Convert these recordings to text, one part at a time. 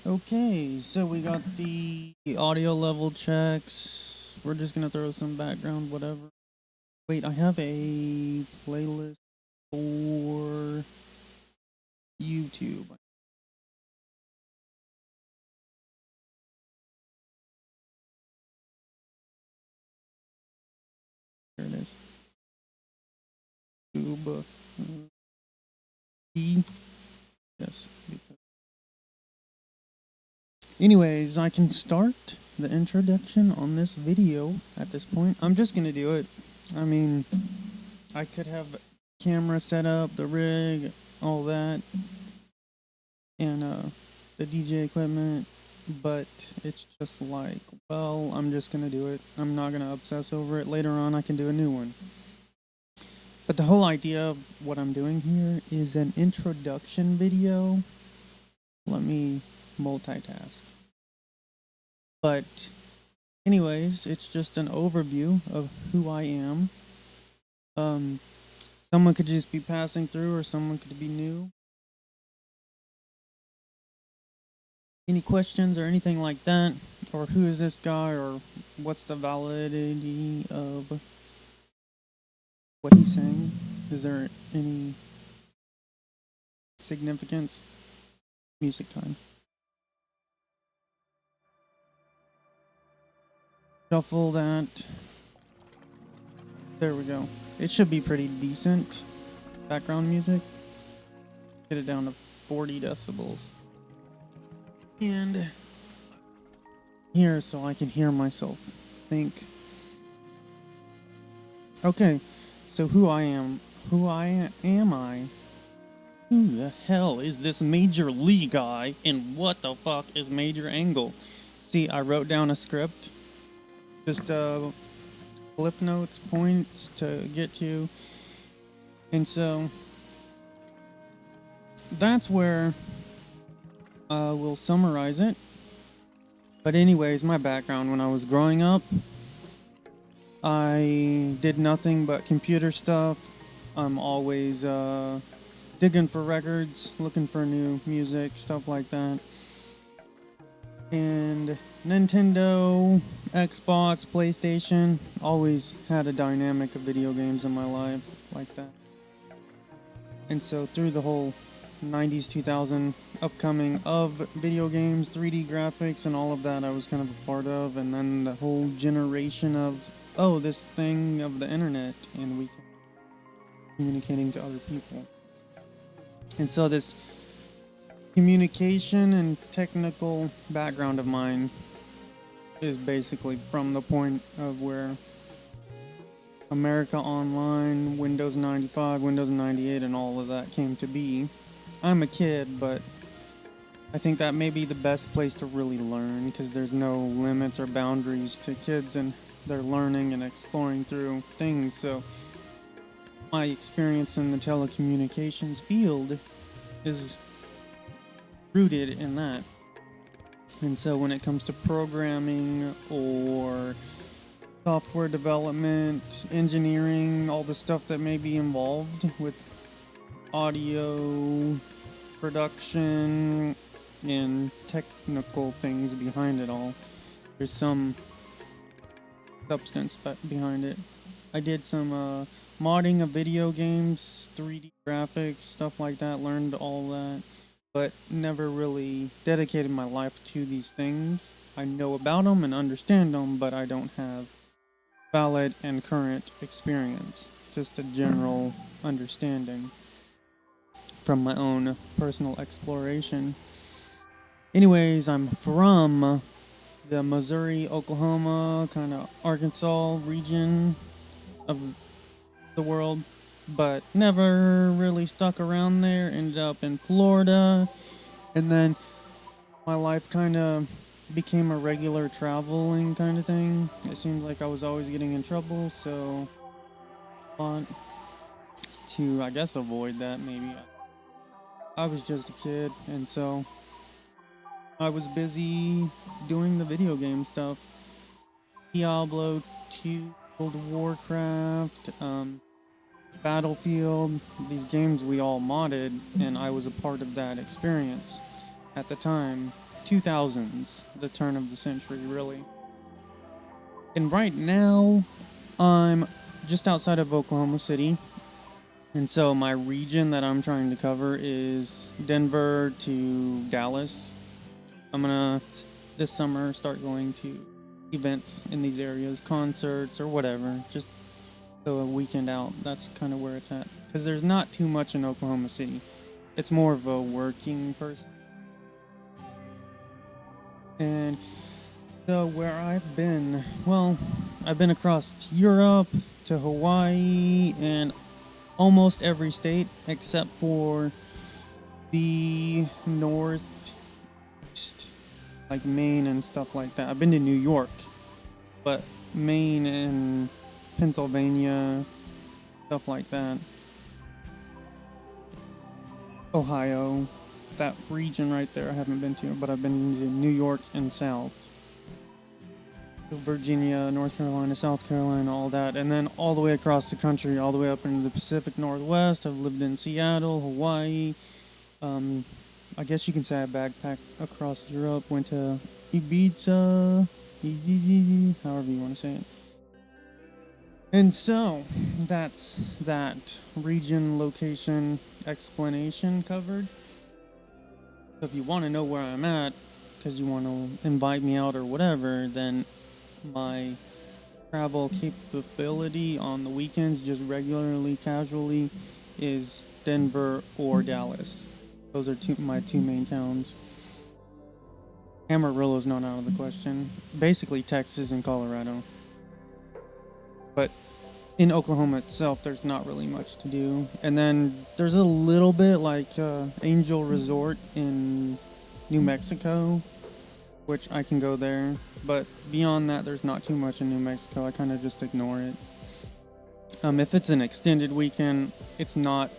Okay, so we got the audio level checks. We're just gonna throw some background, whatever. Wait, I have a playlist for YouTube. There it is. YouTube. E. Yes. Anyways, I can start the introduction on this video at this point. I'm just gonna do it. I mean, I could have camera set up, the rig, all that, and the DJ equipment, but it's just like, well, I'm just gonna do it. I'm not gonna obsess over it. Later on, I can do a new one. But the whole idea of what I'm doing here is an introduction video. Let me multitask. But anyways, it's just an overview of who I am. Someone could just be passing through, or someone could be new. Any questions or anything like that? Or who is this guy, or what's the validity of what he's saying? Is there any significance? Music time. Shuffle that. There we go. It should be pretty decent background music. Get it down to 40 decibels. And here, so I can hear myself think. Okay, so who am I? Who the hell is this Major Lee guy, and what the fuck is Major Angle? See, I wrote down a script, just flip notes, points to get to, and so that's where we'll summarize it. But anyways, my background: when I was growing up, I did nothing but computer stuff. I'm always digging for records, looking for new music, stuff like that. And Nintendo, Xbox, PlayStation, always had a dynamic of video games in my life like that. And so through the whole 90s, 2000 upcoming of video games, 3D graphics, and all of that, I was kind of a part of. And then the whole generation of, this thing of the internet, and we can communicating to other people. And so this communication and technical background of mine is basically from the point of where America Online, Windows 95, Windows 98, and all of that came to be. I'm a kid, but I think that may be the best place to really learn, because there's no limits or boundaries to kids and their learning and exploring through things. So my experience in the telecommunications field is rooted in that. And so when it comes to programming or software development, engineering, all the stuff that may be involved with audio production and technical things behind it all, there's some substance behind it. I did some modding of video games, 3D graphics, stuff like that, learned all that, but never really dedicated my life to these things. I know about them and understand them, but I don't have valid and current experience, just a general understanding from my own personal exploration. Anyways, I'm from the Missouri, Oklahoma, kind of Arkansas region of the world, but never really stuck around there. Ended up in Florida, and then my life kind of became a regular traveling kind of thing. It seems like I was always getting in trouble, so I want to, I guess, avoid that. Maybe I was just a kid, and so I was busy doing the video game stuff. Diablo 2, World of Warcraft, Battlefield, these games we all modded, and I was a part of that experience at the time. 2000s, the turn of the century, really. And right now, I'm just outside of Oklahoma City. And so my region that I'm trying to cover is Denver to Dallas. I'm gonna, this summer, start going to events in these areas, concerts or whatever, just so a weekend out. That's kind of where it's at. Because there's not too much in Oklahoma City. It's more of a working person. And so where I've been, well, I've been across Europe to Hawaii and almost every state except for the northeast, like Maine and stuff like that. I've been to New York, but Maine and Pennsylvania, stuff like that. Ohio, that region right there I haven't been to, but I've been to New York and South. Virginia, North Carolina, South Carolina, all that, and then all the way across the country, all the way up into the Pacific Northwest. I've lived in Seattle, Hawaii. I guess you can say I backpacked across Europe, went to Ibiza, however you want to say it. And so, that's that region, location, explanation covered. So if you want to know where I'm at, because you want to invite me out or whatever, then my travel capability on the weekends, just regularly, casually, is Denver or Dallas. Those are my two main towns. Amarillo's not out of the question. Basically Texas and Colorado. But in Oklahoma itself, there's not really much to do. And then there's a little bit like Angel Resort in New Mexico, which I can go there, but beyond that, there's not too much in New Mexico. I kind of just ignore it. If it's an extended weekend, it's not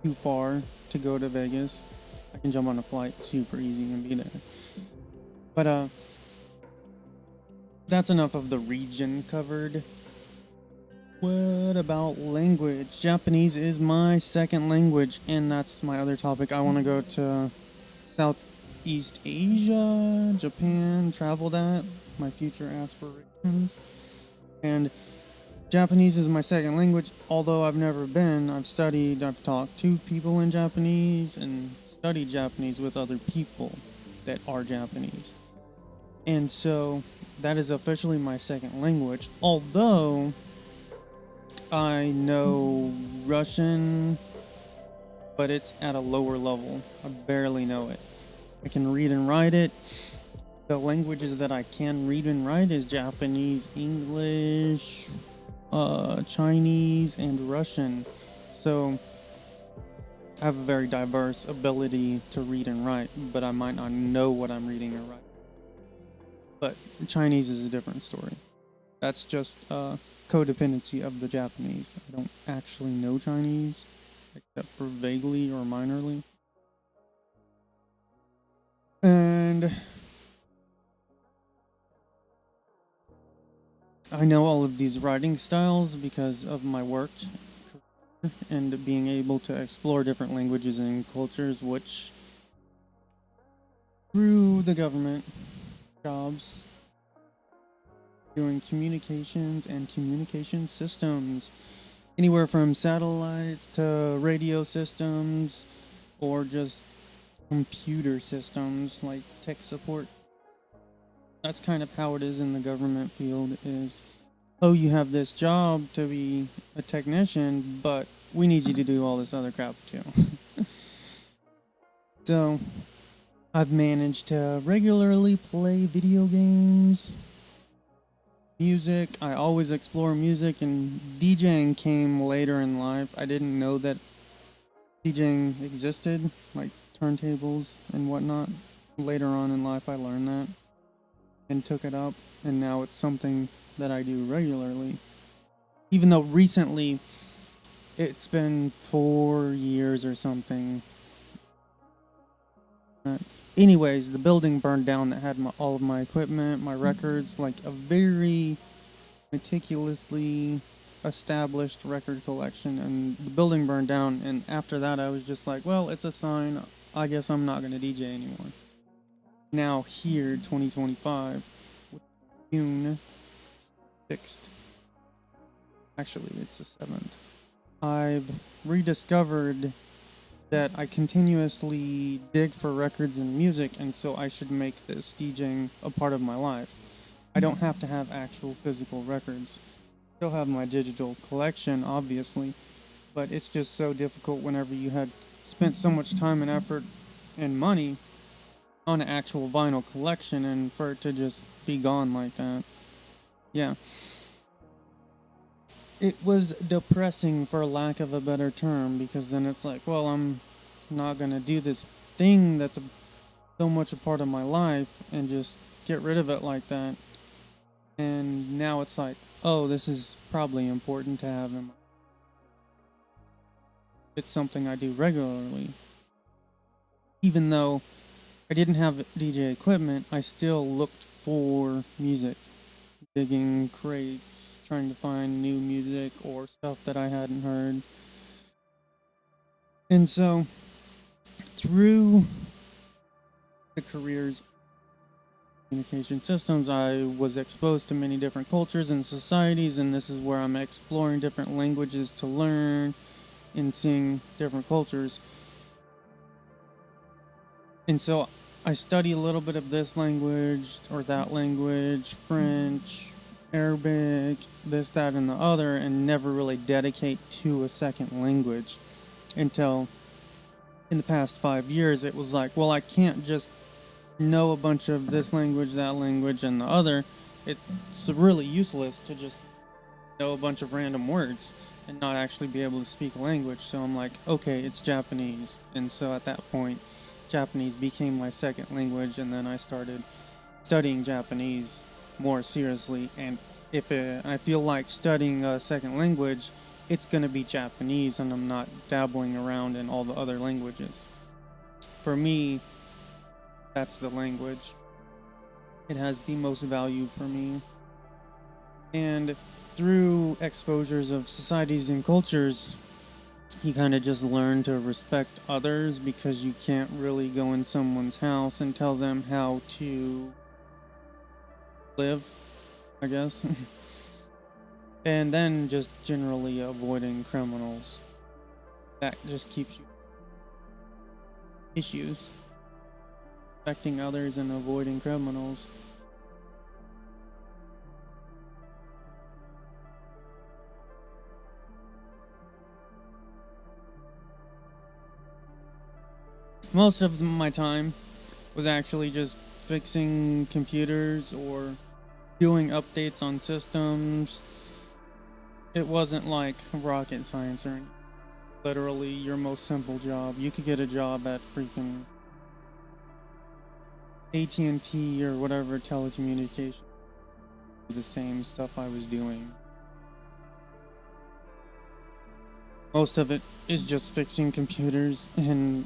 too far to go to Vegas. I can jump on a flight super easy and be there. But that's enough of the region covered. What about language? Japanese is my second language, and that's my other topic. I want to go to Southeast Asia, Japan, travel that, my future aspirations. And Japanese is my second language, although I've never been. I've talked to people in Japanese and studied Japanese with other people that are Japanese. And so that is officially my second language, although I know Russian, but it's at a lower level. I barely know it. I can read and write it. The languages that I can read and write is Japanese, English, Chinese, and Russian. So I have a very diverse ability to read and write, but I might not know what I'm reading or writing. But Chinese is a different story. That's just codependency of the Japanese. I don't actually know Chinese, except for vaguely or minorly. And I know all of these writing styles because of my work and being able to explore different languages and cultures, which through the government jobs doing communications and communication systems, anywhere from satellites to radio systems or just computer systems like tech support. That's kind of how it is in the government field is, oh, you have this job to be a technician, but we need you to do all this other crap too. So I've managed to regularly play video games, music. I always explore music, and DJing came later in life. I didn't know that DJing existed, like turntables and whatnot. Later on in life I learned that and took it up, and now it's something that I do regularly. Even though recently, it's been 4 years or something. Anyways, the building burned down that had all of my equipment, my records, like a very meticulously established record collection, and the building burned down, and after that I was just like, well, it's a sign, I guess I'm not going to DJ anymore. now here, 2025, June 6th. Actually, it's the 7th. I've rediscovered that I continuously dig for records and music, and so I should make this DJing a part of my life. I don't have to have actual physical records. Still have my digital collection, obviously, but it's just so difficult whenever you had spent so much time and effort and money on an actual vinyl collection and for it to just be gone like that. Yeah. It was depressing, for lack of a better term, because then it's like, well, I'm not gonna do this thing that's so much a part of my life and just get rid of it like that. And now it's like, oh, this is probably important to have in my. It's something I do regularly. Even though I didn't have DJ equipment, I still looked for music, digging crates, trying to find new music or stuff that I hadn't heard. And so, through the careers communication systems, I was exposed to many different cultures and societies, and this is where I'm exploring different languages to learn and seeing different cultures. And so I study a little bit of this language or that language, French, Arabic, this, that, and the other, and never really dedicate to a second language until in the past 5 years it was like, well, I can't just know a bunch of this language, that language, and the other. It's really useless to just know a bunch of random words and not actually be able to speak a language. So I'm like, okay, it's Japanese. And so at that point, Japanese became my second language, and then I started studying Japanese more seriously. And if I feel like studying a second language, it's going to be Japanese, and I'm not dabbling around in all the other languages. For me, that's the language. It has the most value for me. And through exposures of societies and cultures, you kind of just learn to respect others, because you can't really go in someone's house and tell them how to live, I guess. And then just generally avoiding criminals. That just keeps you issues. Respecting others and avoiding criminals. Most of my time was actually just fixing computers or doing updates on systems. It wasn't like rocket science or anything. Literally your most simple job. You could get a job at freaking AT&T or whatever telecommunication. The same stuff I was doing. Most of it is just fixing computers and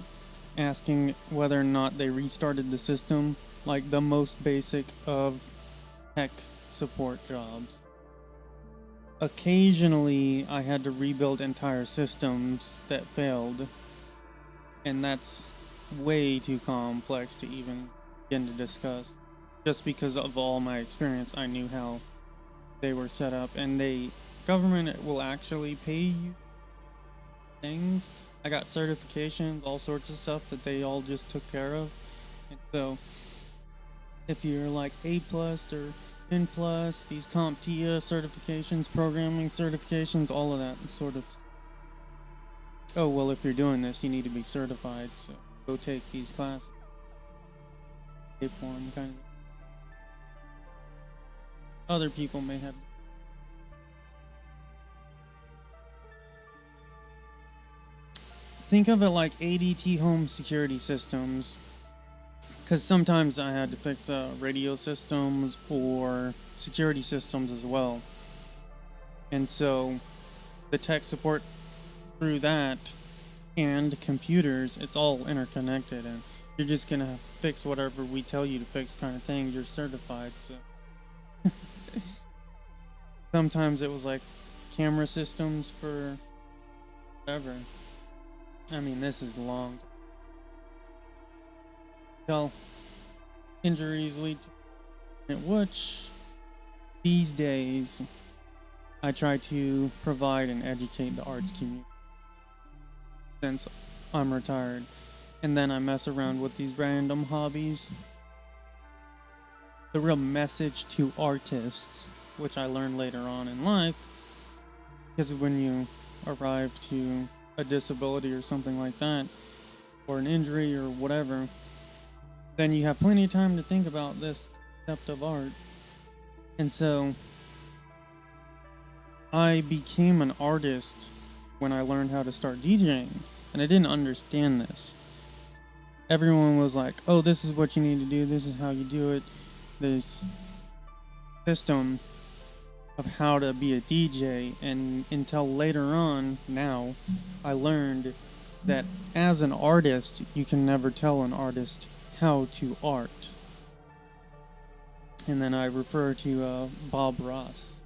asking whether or not they restarted the system, like the most basic of tech support jobs. Occasionally, I had to rebuild entire systems that failed, and that's way too complex to even begin to discuss. Just because of all my experience, I knew how they were set up, and government will actually pay you things. I got certifications, all sorts of stuff that they all just took care of. And so, if you're like A plus or N plus, these CompTIA certifications, programming certifications, all of that sort of. Oh well, if you're doing this, you need to be certified. So go take these classes. Pay for them, kind of. Other people may have. Think of it like ADT home security systems, because sometimes I had to fix radio systems or security systems as well. And so the tech support through that and computers, it's all interconnected, and you're just going to fix whatever we tell you to fix kind of thing. You're certified, so. Sometimes it was like camera systems for whatever. I mean, this is long. Well, injuries lead to, which these days I try to provide and educate the arts community since I'm retired. And then I mess around with these random hobbies. The real message to artists, which I learned later on in life, because when you arrive to a disability or something like that, or an injury or whatever, then you have plenty of time to think about this concept of art. And so I became an artist when I learned how to start DJing, and I didn't understand this. Everyone was like, oh, this is what you need to do, this is how you do it. This system of how to be a DJ, and until later on now I learned that as an artist you can never tell an artist how to art. And then I refer to Bob Ross.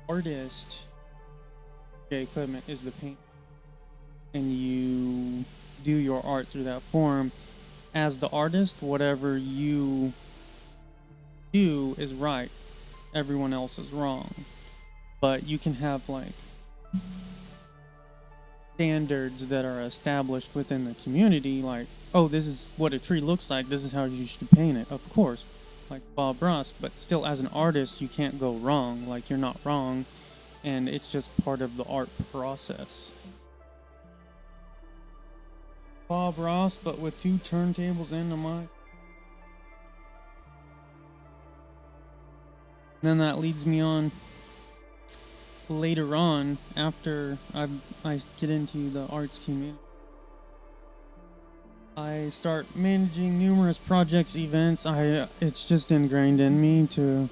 Artist equipment is the paint, and you do your art through that form. As the artist, whatever you do is right, everyone else is wrong. But you can have like standards that are established within the community, like, oh, this is what a tree looks like, this is how you should paint it, of course, like Bob Ross. But still, as an artist, you can't go wrong. Like, you're not wrong, and it's just part of the art process. Bob Ross, but with 2 turntables and a mic. Then that leads me on later on, after I get into the arts community. I start managing numerous projects, events. It's just ingrained in me to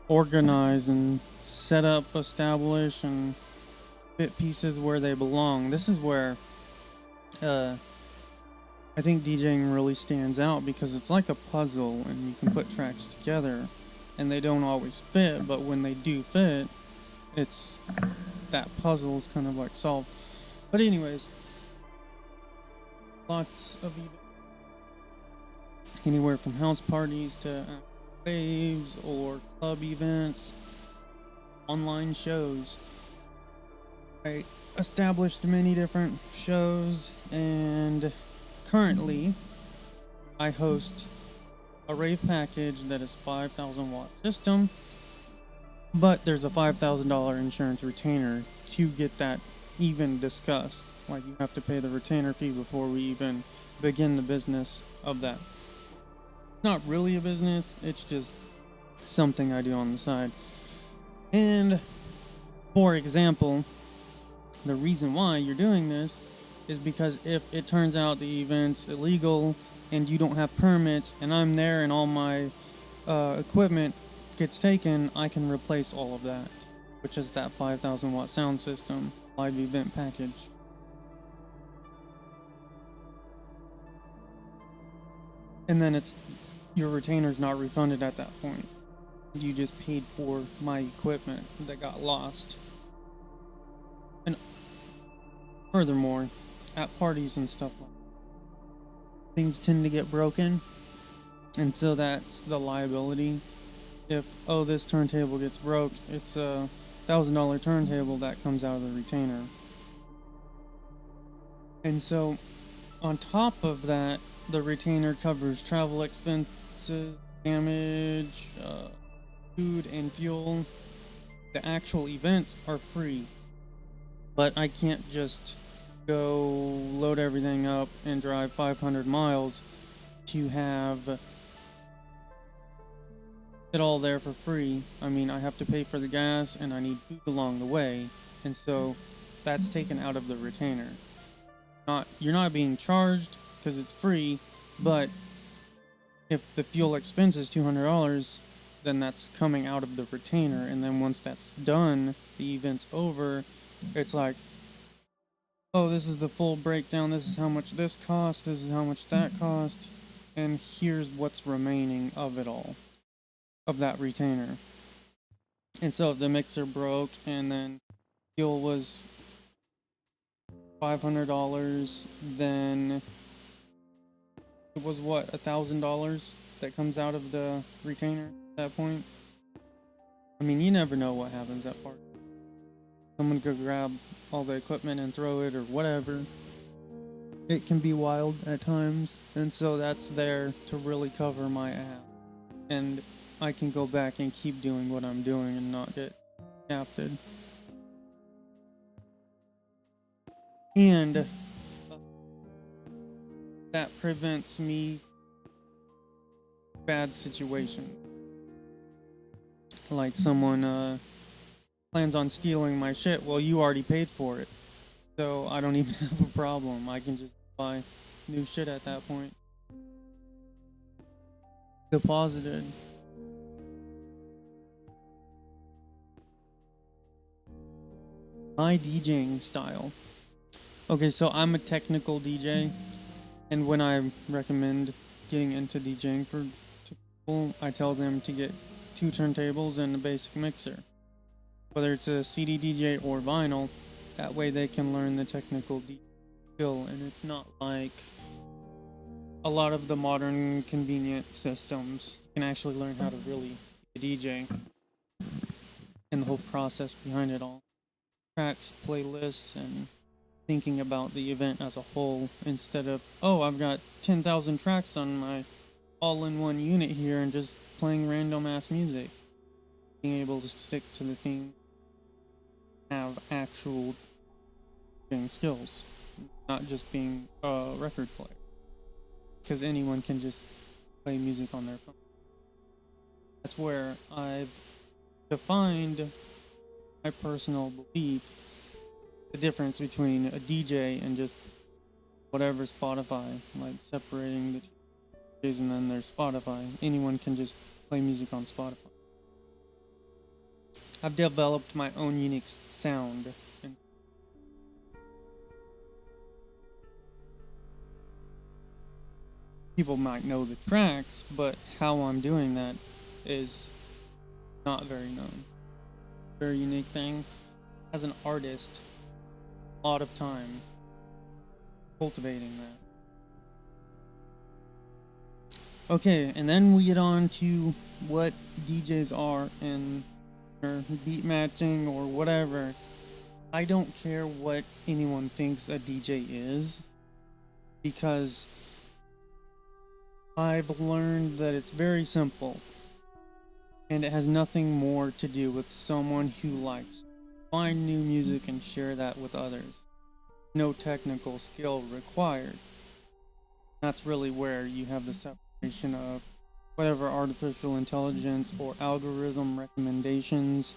organize and set up, establish, and fit pieces where they belong. This is where I think DJing really stands out, because it's like a puzzle and you can put tracks together and they don't always fit, but when they do fit, it's that puzzle is kind of like solved. But anyways, lots of events, anywhere from house parties to raves or club events, online shows. I established many different shows, and currently I host a rave package that is 5,000 watt system, but there's a $5,000 insurance retainer to get that even discussed. Like, you have to pay the retainer fee before we even begin the business of that. It's not really a business, it's just something I do on the side. And for example, the reason why you're doing this is because if it turns out the event's illegal and you don't have permits, and I'm there and all my equipment gets taken, I can replace all of that, which is that 5,000 watt sound system live event package. And then your retainer's not refunded at that point. You just paid for my equipment that got lost. And furthermore, at parties and stuff like that, things tend to get broken, and so that's the liability. If, oh, this turntable gets broke, it's a $1,000 turntable that comes out of the retainer. And so on top of that, the retainer covers travel expenses, damage, food and fuel. The actual events are free, but I can't just go load everything up and drive 500 miles to have it all there for free. I mean, I have to pay for the gas and I need food along the way, and so that's taken out of the retainer. You're not being charged because it's free, but if the fuel expense is $200, then that's coming out of the retainer. And then once that's done, the event's over, it's like, oh, this is the full breakdown, this is how much this cost, this is how much that cost, and here's what's remaining of it all, of that retainer. And so if the mixer broke and then fuel was $500, then It was what, $1,000 that comes out of the retainer at that point. I mean, you never know what happens at parties. Someone could grab all the equipment and throw it or whatever. It can be wild at times, and so that's there to really cover my ass. And I can go back and keep doing what I'm doing and not get captured. And that prevents me bad situation. Like someone plans on stealing my shit. Well, you already paid for it, so I don't even have a problem. I can just buy new shit at that point. Deposited. My DJing style. Okay, so I'm a technical DJ, and when I recommend getting into DJing for people, I tell them to get 2 turntables and a basic mixer. Whether it's a CD DJ or vinyl, that way they can learn the technical skill, and it's not like a lot of the modern convenient systems. You can actually learn how to really be a DJ and the whole process behind it all. Tracks, playlists, and thinking about the event as a whole instead of, oh, I've got 10,000 tracks on my all-in-one unit here and just playing random ass music. Being able to stick to the theme, have actual skills, not just being a record player. Because anyone can just play music on their phone. That's where I've defined my personal belief, the difference between a DJ and just whatever Spotify, like separating the DJs and then there's Spotify. Anyone can just play music on Spotify. I've developed my own unique sound. People might know the tracks, but how I'm doing that is not very known. Very unique thing. As an artist, a lot of time cultivating that. Okay, and then we get on to what DJs are and or beat matching or whatever. I don't care what anyone thinks a DJ is, because I've learned that it's very simple, and it has nothing more to do with someone who likes to find new music and share that with others. No technical skill required. That's really where you have the separation of whatever artificial intelligence or algorithm recommendations.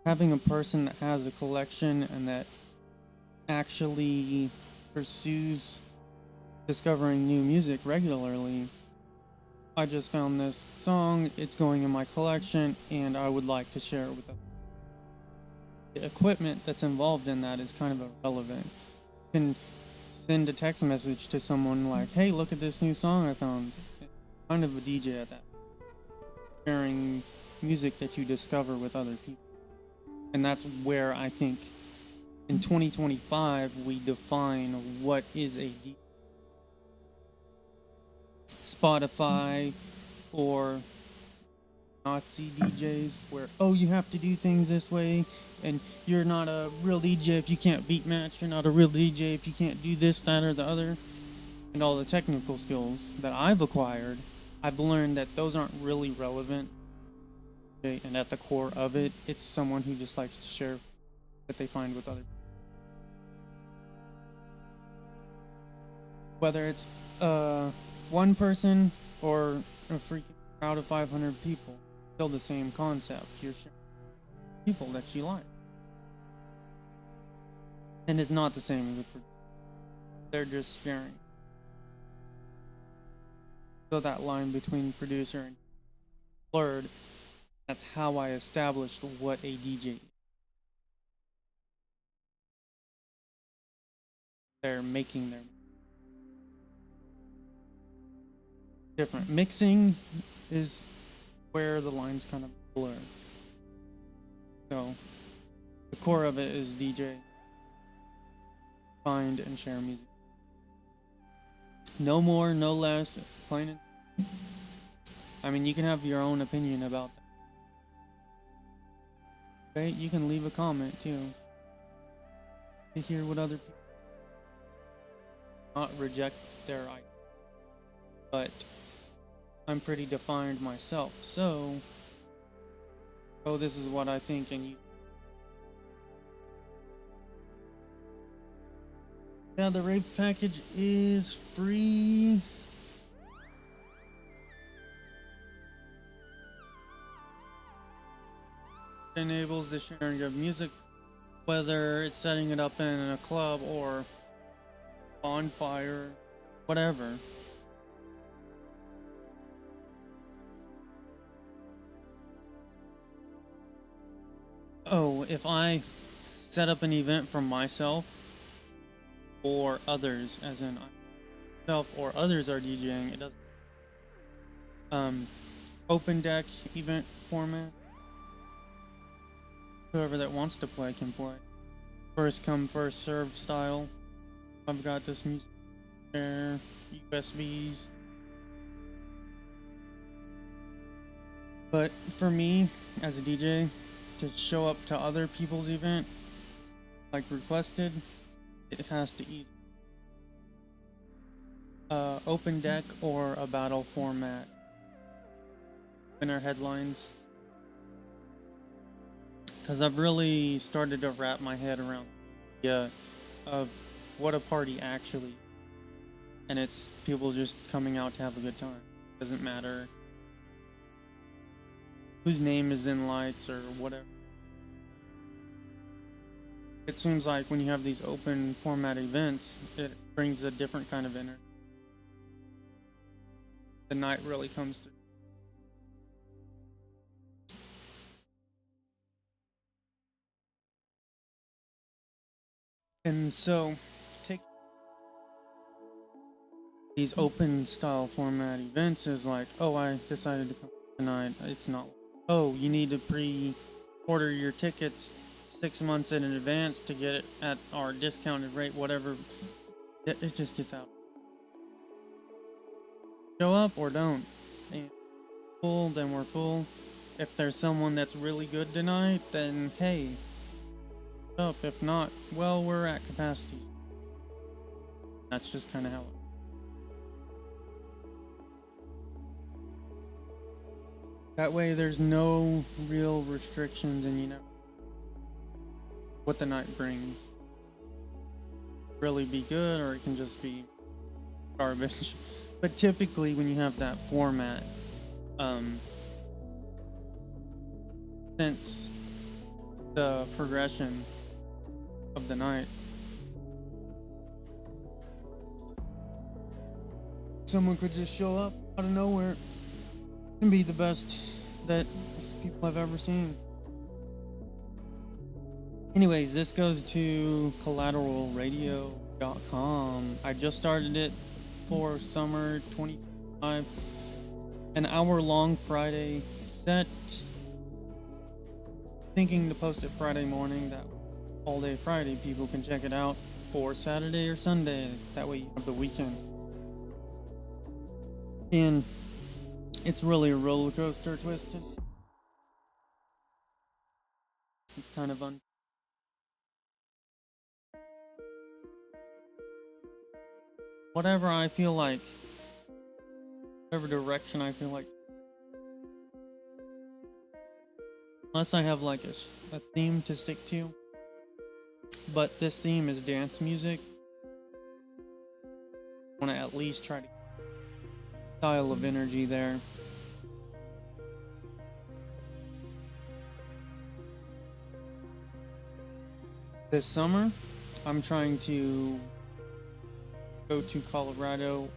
Having a person that has a collection and that actually pursues discovering new music regularly. I just found this song, it's going in my collection, and I would like to share it with them. The equipment that's involved in that is kind of irrelevant. You can send a text message to someone like, hey, look at this new song I found. Kind of a DJ at that. Sharing music that you discover with other people. And that's where I think in 2025 we define what is a DJ. Spotify or Nazi DJs where, oh, you have to do things this way, and you're not a real DJ if you can't beat match, you're not a real DJ if you can't do this, that, or the other, and all the technical skills that I've acquired. I've learned that those aren't really relevant, and at the core of it, it's someone who just likes to share what they find with other people. Whether it's one person or a freaking crowd of 500 people, still the same concept. You're sharing people that you like, and it's not the same as a producer. They're just sharing. So that line between producer and blurred. That's how I established what a DJ is. They're making their different. Mixing is where the lines kind of blur. So the core of it is DJ. Find and share music. No more, no less. Plain and I mean, you can have your own opinion about that. Okay, you can leave a comment too to hear what other people not reject their idea. But I'm pretty defined myself, so this is what I think, and you. Yeah, the rape package is free. It enables the sharing of music, whether it's setting it up in a club or bonfire, whatever. Oh, if I set up an event for myself or others, as in myself or others are DJing, it doesn't. Open deck event format. Whoever that wants to play can play. First come, first served style. I've got this music there, USBs. But for me, as a DJ, to show up to other people's event, like requested, it has to either open deck or a battle format. Winner headlines. Because I've really started to wrap my head around the idea of what a party actually, and it's people just coming out to have a good time. Doesn't matter whose name is in lights or whatever. It seems like when you have these open format events, it brings a different kind of energy. The night really comes through. And so, take these open style format events is like, oh, I decided to come tonight. It's not, oh, you need to pre-order your tickets 6 months in advance to get it at our discounted rate, whatever. It just gets out. Show up or don't. And full, then we're full. If there's someone that's really good tonight, then hey, up. If not, well, we're at capacity. That's just kind of how it. That way there's no real restrictions and you know what the night brings. Really be good or it can just be garbage. But typically when you have that format, since the progression of the night, someone could just show up out of nowhere and be the best that people have ever seen. Anyways, this goes to collateralradio.com. I just started it for summer 2025. An hour-long Friday set. Thinking to post it Friday morning, that all day Friday people can check it out, or Saturday or Sunday, that way you have the weekend. And it's really a roller coaster twisted. It's kind of fun. Whatever I feel like, whatever direction I feel like. Unless I have like a theme to stick to. But this theme is dance music. I want to at least try to style of energy there. This summer, I'm trying to go to Colorado.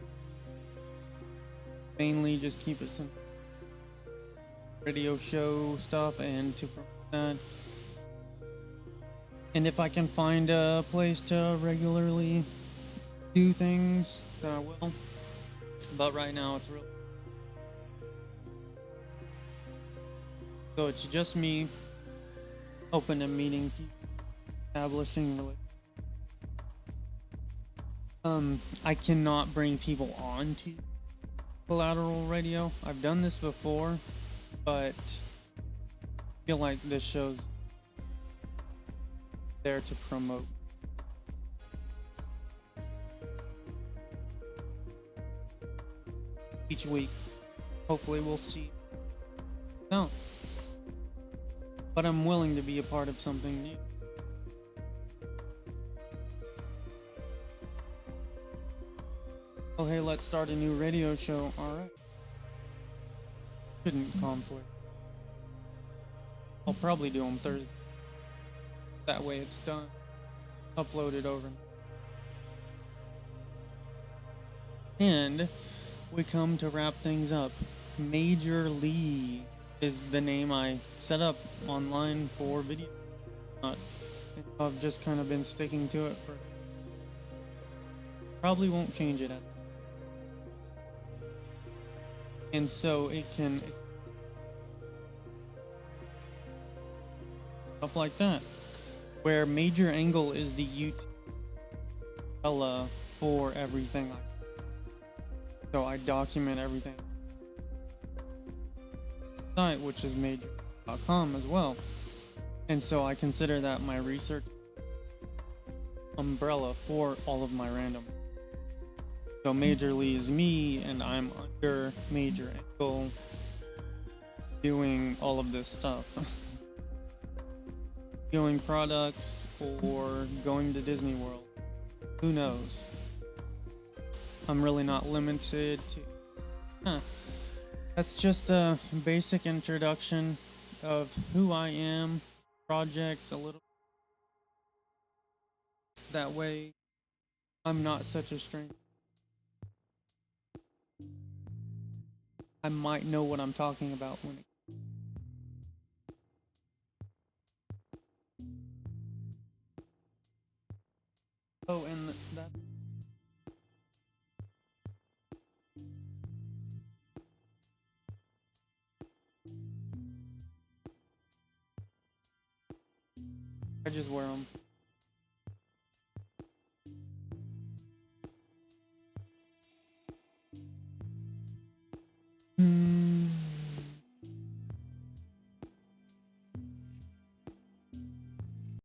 Mainly just keep it simple. Radio show stuff and to promote that. And if I can find a place to regularly do things, then I will. But right now it's real. So it's just me open to meeting people, establishing relationships. I cannot bring people on to collateral radio. I've done this before, but I feel like this show's there to promote. Each week, hopefully we'll see. No. But I'm willing to be a part of something new. Oh hey, let's start a new radio show. Alright. Shouldn't conflict. I'll probably do them Thursday. That way it's done. Uploaded over. And we come to wrap things up. Major League is the name I set up online for video. I've just kind of been sticking to it for. Probably won't change it. And so it can up like that, where major angle is the umbrella for everything. So I document everything. Site, which is major.com as well, and so I consider that my research umbrella for all of my random. So Majorly is me, and I'm under Major Angle doing all of this stuff. Doing products or going to Disney World. Who knows? I'm really not limited to. That's just a basic introduction of who I am, projects, a little. That way, I'm not such a stranger. I might know what I'm talking about when it. Oh, and that. I just wear them.